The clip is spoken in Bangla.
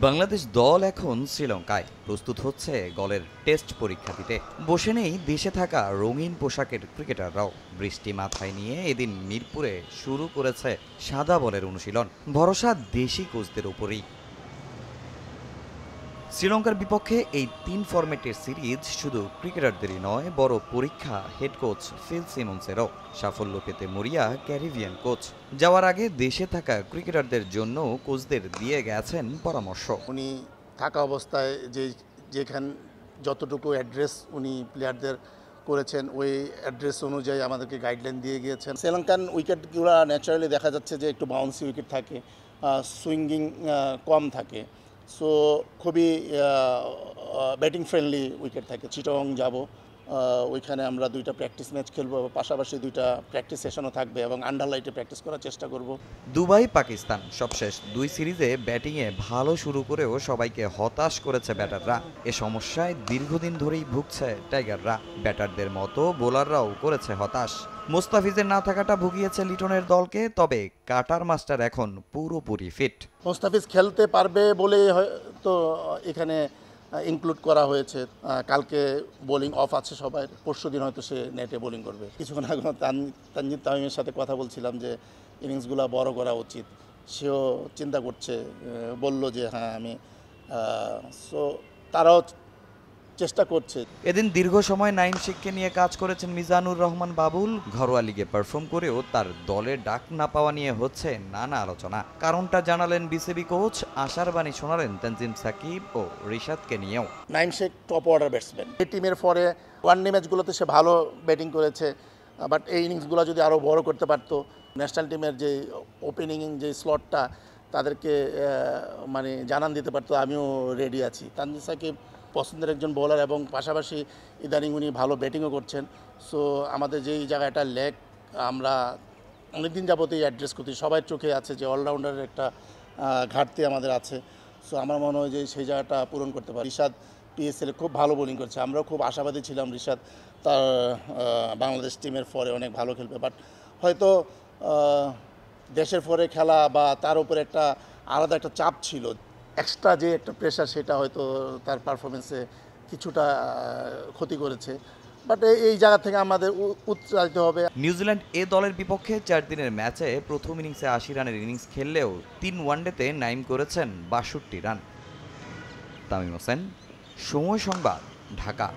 বাংলাদেশ দল এখন শ্রীলঙ্কায় প্রস্তুত হচ্ছে গলের টেস্ট পরীক্ষা দিতে। বসে নেই দেশে থাকা রঙিন পোশাকের ক্রিকেটাররাও। বৃষ্টি মাথায় নিয়ে এদিন মিরপুরে শুরু করেছে সাদা বলের অনুশীলন। ভরসা দেশি কোচদের উপরই। শ্রীলঙ্কার বিপক্ষে এই ৩ ফরম্যাটের সিরিজ শুধু ক্রিকেটারদেরই নয়, বড় পরীক্ষা হেড কোচ ফিল সিমন্সেরও। সাফল্য পেতে মরিয়া ক্যারিবিয়ান কোচ। যাওয়ার আগে দেশে থাকা ক্রিকেটারদের জন্য কোচদের দিয়ে গেছেন পরামর্শ। উনি থাকা অবস্থায় যেখান যতটুকু অ্যাড্রেস উনি প্লেয়ারদের করেছেন, ওই অ্যাড্রেস অনুযায়ী আমাদেরকে গাইডলাইন দিয়ে গিয়েছেন। শ্রীলঙ্কান উইকেটগুলো ন্যাচারালি দেখা যাচ্ছে যে একটু বাউন্সি উইকেট থাকে, সুইঙ্গিং কম থাকে। সো খুবই ব্যাটিং ফ্রেন্ডলি উইকেট থাকে। চিটাগং যাব, ওইখানে আমরা 2টা প্র্যাকটিস ম্যাচ খেলবো, পাশাপাশি 2টা প্র্যাকটিস সেশনও থাকবে এবং আন্ডারলাইটে প্র্যাকটিস করার চেষ্টা করব। দুবাই পাকিস্তান সবশেষ 2 সিরিজে ব্যাটিংয়ে ভালো শুরু করেও সবাইকে হতাশ করেছে ব্যাটাররা। এ সমস্যায় দীর্ঘদিন ধরেই ভুগছে টাইগাররা। ব্যাটারদের মতো বোলাররাও করেছে হতাশ। মোস্তাফিজের না থাকাটা ভুগিয়েছে লিটনের দলকে, তবে কাটার মাস্টার এখন পুরোপুরি ফিট। মোস্তাফিজ খেলতে পারবে বলে হয়তো এখানে ইনক্লুড করা হয়েছে। কালকে বোলিং অফ আছে সবাই, পরশুদিন হয়তো সে নেটে বোলিং করবে। কিছুক্ষণ আগে তানজিদ তামিমের সাথে কথা বলছিলাম যে ইনিংসগুলো বড় করা উচিত। সেও চিন্তা করছে, বলল যে হ্যাঁ আমি, সো তারাও চেষ্টা করছে। এদিন দীর্ঘ সময় নাইম শেখকে নিয়ে কাজ করেছেন মিজানুর রহমান বাবুল। ঘরোয়া লিগে পারফর্ম করেও তার দলে ডাক না পাওয়া নিয়ে হচ্ছে নানা আলোচনা। কারণটা জানালেন বিসিবি কোচ, আশার বাণী শোনালেন তানজিম সাকিব ও রিশাদকে নিয়েও। Naim Sheikh top order batsman. এই টিমের পরে ওয়ানডে ম্যাচগুলোতে সে ভালো ব্যাটিং করেছে, বাট এই ইনিংসগুলো যদি আরও বড় করতে পারতো, ন্যাশনাল টিমের যে ওপেনিং যে স্লটটা তাদেরকে মানে জানান দিতে পারতো আমিও রেডি আছি। তানজিম সাকিব পছন্দের একজন বোলার এবং পাশাপাশি ইদানিং উনি ভালো ব্যাটিংও করছেন। সো আমাদের যেই জায়গাটা ল্যাগ, আমরা অনেকদিন যাবতই অ্যাড্রেস করছি, সবাই চোখে আছে যে অলরাউন্ডারের একটা ঘাটতি আমাদের আছে। সো আমার মনে হয় যে সেই জায়গাটা পূরণ করতে পারি। রিশাদ পিএসএলে খুব ভালো বোলিং করছে, আমরাও খুব আশাবাদী ছিলাম রিশাদ তার বাংলাদেশ টিমের পরে অনেক ভালো খেলবে। বাট হয়তো দেশের পরে খেলা বা তার উপরে একটা আলাদা একটা চাপ ছিল, এক্সট্রা যে একটা প্রেশার, সেটা হয়তো তার পারফরমেন্সে কিছুটা ক্ষতি করেছে। বাট এই জায়গা থেকে আমাদের উৎসাহিত হবে। নিউজিল্যান্ড এ দলের বিপক্ষে 4 দিনের ম্যাচে প্রথম ইনিংসে 80 রানের ইনিংস খেললেও 3 ওয়ানডেতে নাইম করেছেন 62 রান। তামিম হোসেন, সময় সংবাদ, ঢাকা।